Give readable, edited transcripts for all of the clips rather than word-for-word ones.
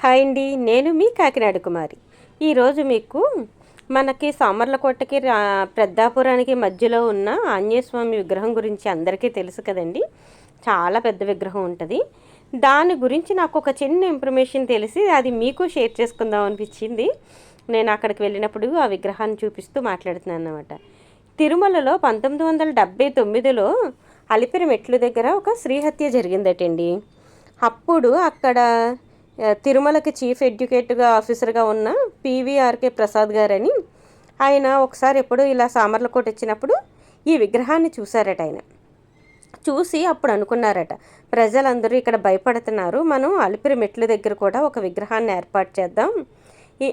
Hi అండి, నేను మీ కాకినాడ కుమారి. ఈరోజు మీకు మనకి సామర్లకోటకి పెద్దాపురానికి మధ్యలో ఉన్న ఆంజనేయస్వామి విగ్రహం గురించి అందరికీ తెలుసు కదండి. చాలా పెద్ద విగ్రహం ఉంటుంది. దాని గురించి నాకు ఒక చిన్న ఇన్ఫర్మేషన్ తెలిసి అది మీకు షేర్ చేసుకుందాం అనిపించింది. నేను అక్కడికి వెళ్ళినప్పుడు ఆ విగ్రహాన్ని చూపిస్తూ మాట్లాడుతున్నాను అన్నమాట. తిరుమలలో 1979లో అలిపిరి మెట్లు దగ్గర ఒక శ్రీహత్య జరిగిందటండి. అప్పుడు అక్కడ తిరుమలకి చీఫ్ ఎడ్యుకేటివ్ ఆఫీసర్గా ఉన్న పివిఆర్కే ప్రసాద్ గారని ఆయన ఒకసారి ఎప్పుడు ఇలా సామర్లకోట వచ్చినప్పుడు ఈ విగ్రహాన్ని చూశారట. ఆయన చూసి అప్పుడు అనుకున్నారట, ప్రజలందరూ ఇక్కడ భయపడుతున్నారు, మనం అలిపిరి మెట్ల దగ్గర కూడా ఒక విగ్రహాన్ని ఏర్పాటు చేద్దాం. ఈ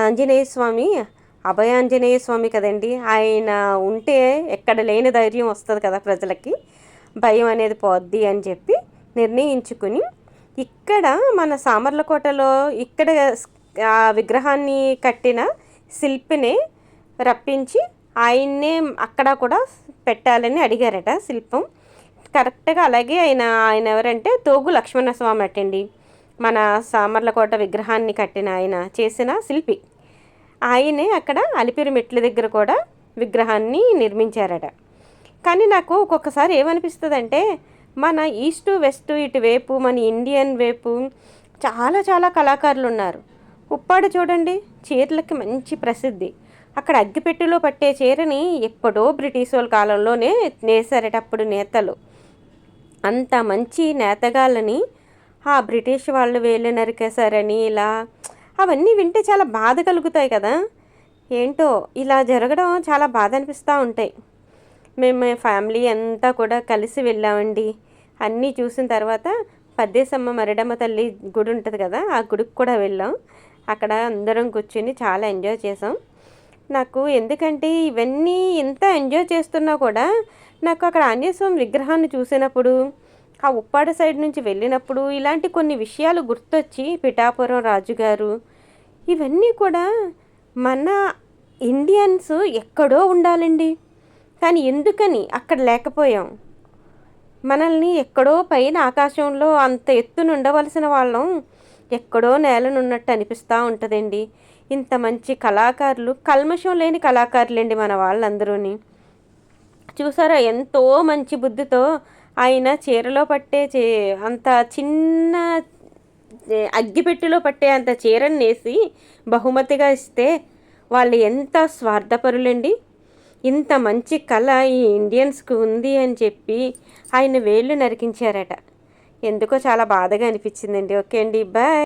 ఆంజనేయ స్వామి అభయాంజనేయ స్వామి కదండి, ఆయన ఉంటే ఎక్కడ లేని ధైర్యం వస్తుంది కదా, ప్రజలకి భయం అనేది పోద్ది అని చెప్పి నిర్ణయించుకుని ఇక్కడ మన సామర్లకోటలో ఇక్కడ ఆ విగ్రహాన్ని కట్టిన శిల్పిని రప్పించి ఆయన్నే అక్కడ కూడా పెట్టాలని అడిగారట శిల్పం. కరెక్ట్గా అలాగే ఆయన ఎవరంటే తోగు లక్ష్మణస్వామి అటండి, మన సామర్లకోట విగ్రహాన్ని కట్టిన ఆయన చేసిన శిల్పి. ఆయనే అక్కడ అలిపిరి మెట్ల దగ్గర కూడా విగ్రహాన్ని నిర్మించారట. కానీ నాకు ఒక్కొక్కసారి ఏమనిపిస్తుందంటే, మన ఈస్ట్ వెస్ట్ ఇటువైపు మన ఇండియన్ వైపు చాలా చాలా కళాకారులు ఉన్నారు. ఉప్పాడు చూడండి, చీరలకి మంచి ప్రసిద్ధి. అక్కడ అగ్గిపెట్టెలో పట్టే చీరని ఎప్పుడో బ్రిటిష్ వాళ్ళ కాలంలోనే నేసారట అప్పుడు నేతలు. అంత మంచి నేతగాళ్ళని ఆ బ్రిటిష్ వాళ్ళు వేళ్ళు నరికేశారని ఇలా అవన్నీ వింటే చాలా బాధ కలుగుతాయి కదా. ఏంటో ఇలా జరగడం చాలా బాధ అనిపిస్తూ ఉంటాయి. మేము ఫ్యామిలీ అంతా కూడా కలిసి వెళ్ళామండి. అన్నీ చూసిన తర్వాత పద్దేశమ్మ మరిడమ్మ తల్లి గుడి ఉంటుంది కదా, ఆ గుడికి కూడా వెళ్ళాం. అక్కడ అందరం కూర్చొని చాలా ఎంజాయ్ చేసాం. నాకు ఎందుకంటే ఇవన్నీ ఇంత ఎంజాయ్ చేస్తున్నా కూడా నాకు అక్కడ ఆంజనేయస్వామి విగ్రహాన్ని చూసినప్పుడు, ఆ ఉప్పాడ సైడ్ నుంచి వెళ్ళినప్పుడు ఇలాంటి కొన్ని విషయాలు గుర్తొచ్చి, పిఠాపురం రాజుగారు ఇవన్నీ కూడా మన ఇండియన్స్ ఎక్కడో ఉండాలండి, కానీ ఎందుకని అక్కడ లేకపోయాం. మనల్ని ఎక్కడో పైన ఆకాశంలో అంత ఎత్తున ఉండవలసిన వాళ్ళం ఎక్కడో నేలనున్నట్టు అనిపిస్తూ ఉంటుందండి. ఇంత మంచి కళాకారులు, కల్మషం లేని కళాకారులండి మన వాళ్ళందరూని. చూసారా ఎంతో మంచి బుద్ధితో ఆయన చీరలో పట్టే అంత చిన్న అగ్గిపెట్టెలో పట్టే అంత చీరను నేసి బహుమతిగా ఇస్తే వాళ్ళు ఎంత స్వార్థపరులండి. ఇంత మంచి కళ ఈ ఇండియన్స్కి ఉంది అని చెప్పి ఆయన వేళ్ళు నరికించారట. ఎందుకో చాలా బాధగా అనిపించిందండి. ఓకే అండి, బాయ్.